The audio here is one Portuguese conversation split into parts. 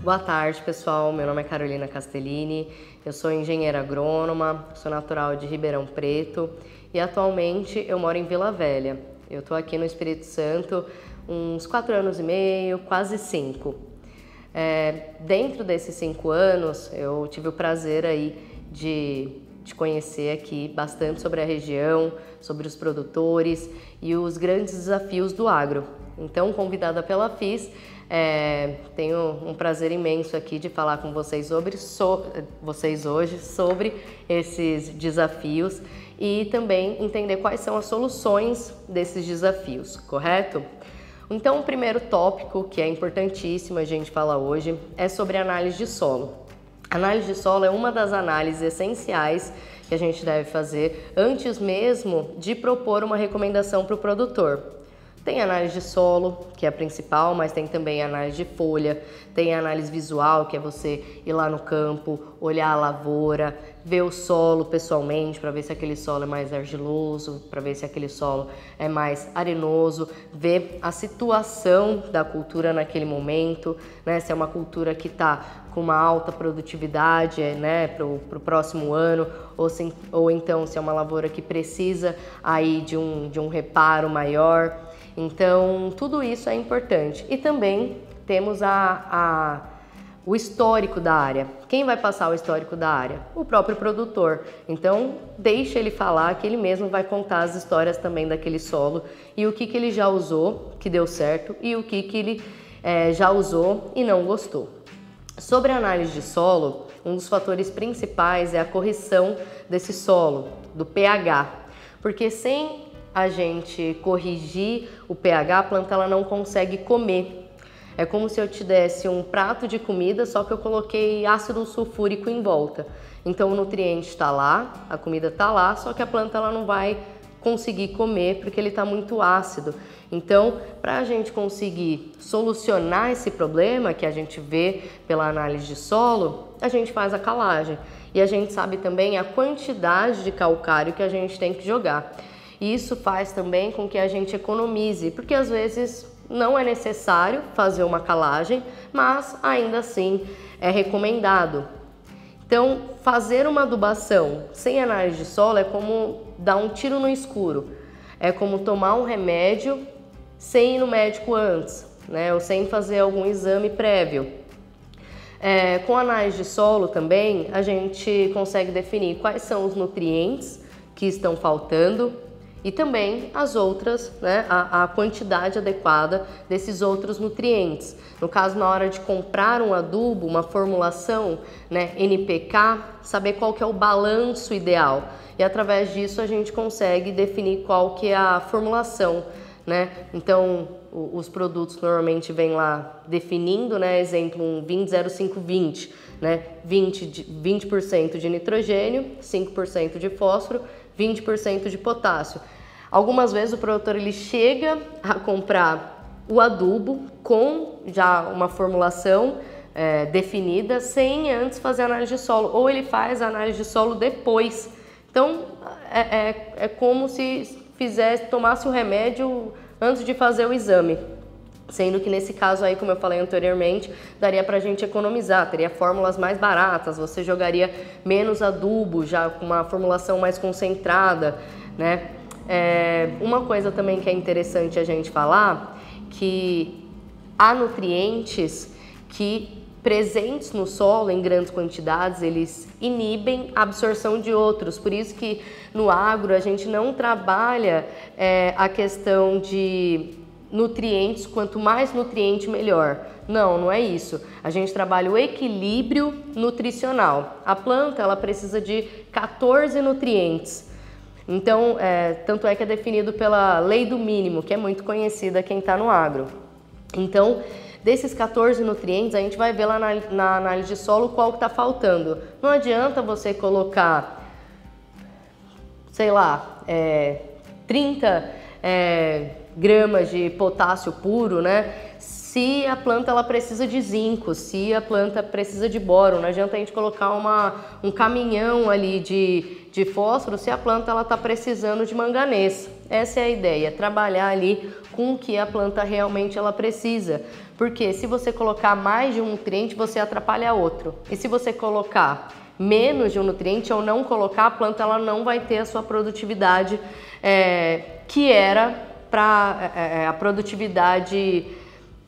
Boa tarde, pessoal. Meu nome é Carolina Castellini, eu sou engenheira agrônoma, sou natural de Ribeirão Preto e atualmente eu moro em Vila Velha. Eu estou aqui no Espírito Santo uns 4 anos e meio, quase 5. Dentro desses 5 anos, eu tive o prazer aí de conhecer aqui bastante sobre a região, sobre os produtores e os grandes desafios do agro. Então, convidada pela FIS, tenho um prazer imenso aqui de falar com vocês hoje sobre esses desafios e também entender quais são as soluções desses desafios, correto? Então, o primeiro tópico, que é importantíssimo a gente falar hoje, é sobre análise de solo. Análise de solo é uma das análises essenciais que a gente deve fazer antes mesmo de propor uma recomendação para o produtor. Tem análise de solo, que é a principal, mas tem também análise de folha, tem análise visual, que é você ir lá no campo, olhar a lavoura, ver o solo pessoalmente, para ver se aquele solo é mais argiloso, para ver se aquele solo é mais arenoso, ver a situação da cultura naquele momento, né? Se é uma cultura que está com uma alta produtividade, né, para o próximo ano, ou então se é uma lavoura que precisa aí de um reparo maior. Então, tudo isso é importante. E também temos o histórico da área. Quem vai passar o histórico da área? O próprio produtor. Então, deixa ele falar, que ele mesmo vai contar as histórias também daquele solo e o que ele já usou, que deu certo, e o que ele já usou e não gostou. Sobre a análise de solo, um dos fatores principais é a correção desse solo, do pH, porque sem a gente corrigir o pH, a planta ela não consegue comer. É como se eu te desse um prato de comida, só que eu coloquei ácido sulfúrico em volta. Então o nutriente está lá, a comida está lá, só que a planta ela não vai conseguir comer porque ele está muito ácido. Então, para a gente conseguir solucionar esse problema que a gente vê pela análise de solo, a gente faz a calagem. E a gente sabe também a quantidade de calcário que a gente tem que jogar. E isso faz também com que a gente economize, porque às vezes não é necessário fazer uma calagem, mas ainda assim é recomendado. Então, fazer uma adubação sem análise de solo é como dar um tiro no escuro. É como tomar um remédio sem ir no médico antes, né? Ou sem fazer algum exame prévio. Com análise de solo também, a gente consegue definir quais são os nutrientes que estão faltando, e também as outras, né, a quantidade adequada desses outros nutrientes. No caso, na hora de comprar um adubo, uma formulação, né, NPK, saber qual que é o balanço ideal. E através disso a gente consegue definir qual que é a formulação, né? Então, os produtos normalmente vêm lá definindo, né, exemplo, um 20-05-20, né, 20% de nitrogênio, 5% de fósforo, 20% de potássio. Algumas vezes o produtor ele chega a comprar o adubo com já uma formulação definida, sem antes fazer análise de solo, ou ele faz a análise de solo depois. Então é como se tomasse o remédio antes de fazer o exame. Sendo que nesse caso aí, como eu falei anteriormente, daria pra gente economizar, teria fórmulas mais baratas, você jogaria menos adubo, já com uma formulação mais concentrada, né? Uma coisa também que é interessante a gente falar, que há nutrientes que presentes no solo em grandes quantidades, eles inibem a absorção de outros, por isso que no agro a gente não trabalha a questão de nutrientes, quanto mais nutriente melhor. Não é isso. A gente trabalha o equilíbrio nutricional. A planta ela precisa de 14 nutrientes. Então, tanto é que é definido pela lei do mínimo, que é muito conhecida quem está no agro. Então, desses 14 nutrientes, a gente vai ver lá na análise de solo qual que está faltando. Não adianta você colocar, sei lá, 30 gramas de potássio puro, né? se a planta ela precisa de zinco, se a planta precisa de boro. Não adianta a gente colocar um caminhão ali de fósforo se a planta ela está precisando de manganês. Essa é a ideia, trabalhar ali com o que a planta realmente ela precisa. Porque se você colocar mais de um nutriente, você atrapalha outro. E se você colocar menos de um nutriente ou não colocar, a planta ela não vai ter a sua produtividade que era para a produtividade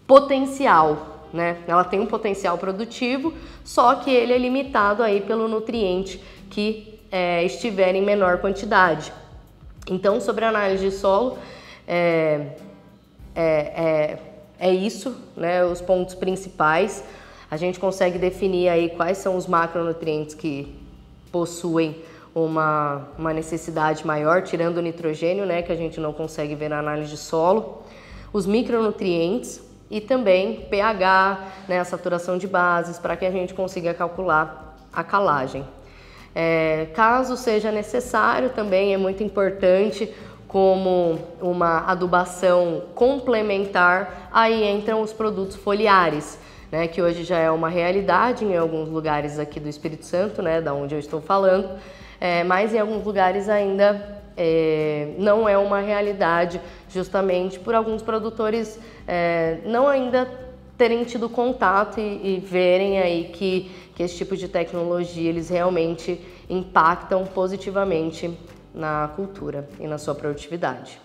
potencial, né? Ela tem um potencial produtivo, só que ele é limitado aí pelo nutriente que estiver em menor quantidade. Então, sobre a análise de solo, é isso, né? Os pontos principais. A gente consegue definir aí quais são os macronutrientes que possuem uma necessidade maior, tirando o nitrogênio, né? Que a gente não consegue ver na análise de solo. Os micronutrientes e também pH, né, a saturação de bases, para que a gente consiga calcular a calagem. Caso seja necessário, também é muito importante como uma adubação complementar, aí entram os produtos foliares, né, que hoje já é uma realidade em alguns lugares aqui do Espírito Santo, né, da onde eu estou falando, mas em alguns lugares ainda não é uma realidade, justamente por alguns produtores não ainda terem tido contato e verem aí que esse tipo de tecnologia eles realmente impactam positivamente na cultura e na sua produtividade.